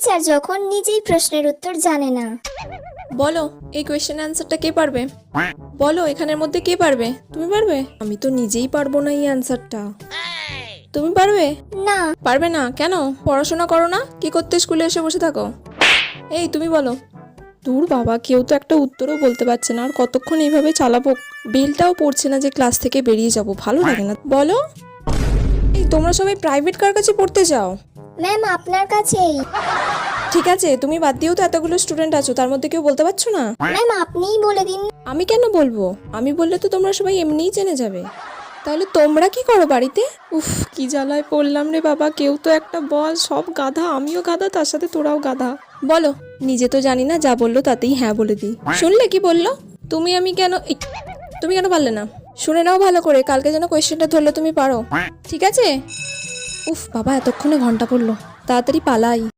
Teacher যখন নিজেই প্রশ্নের উত্তর জানে না। বলো এই কোয়েশ্চেন অ্যান্সারটা কে পারবে? বলো এখানের মধ্যে কে পারবে? তুমি পারবে? আমি তো নিজেই পারবো না এই অ্যান্সারটা। তুমি পারবে? না। পারবে না কেন? পড়াশোনা করো না? কি করতে স্কুলে এসে বসে থাকো? এই তুমি বলো। দূর বাবা, কেউ তো একটা উত্তরও বলতে পারছে না, আর কতক্ষণ এইভাবে চালাবো? বেলটাও পড়ছে না যে ক্লাস থেকে বেরিয়ে যাব, ভালো লাগে না। বলো। এই তোমরা সবাই প্রাইভেট কার কাছে পড়তে যাও? ম্যাম আপনার কাছেই। ঠিক আছে, তুমি বাদ দিয়েও তো এতগুলো স্টুডেন্ট আছো, তার মধ্যে কেউ বলতে পারছো না? ম্যাম আপনিই বলে দিন। আমি কেন বলবো? আমি বললে তো তোমরা সবাই এমনিই জেনে যাবে। তাহলে তোমরা কি করো বাড়িতে? উফ, কি জ্বালায় পড়লাম রে বাবা, কেউ তো একটা বল। সব গাধা, আমিও গাধা, তার সাথে তোরাও গাধা। বলো। নিজে তো জানি না, যা বললো তাতেই হ্যাঁ বলে দিই। শুনলে কি বললো? তুমি কেন পারলে না? শুনে নাও ভালো করে, কালকে যেন কোয়েশ্চেনটা ধরলে তুমি পারো, ঠিক আছে? উফ বাবা, এতক্ষণে ঘন্টা পড়লো, তাড়াতাড়ি পালাই।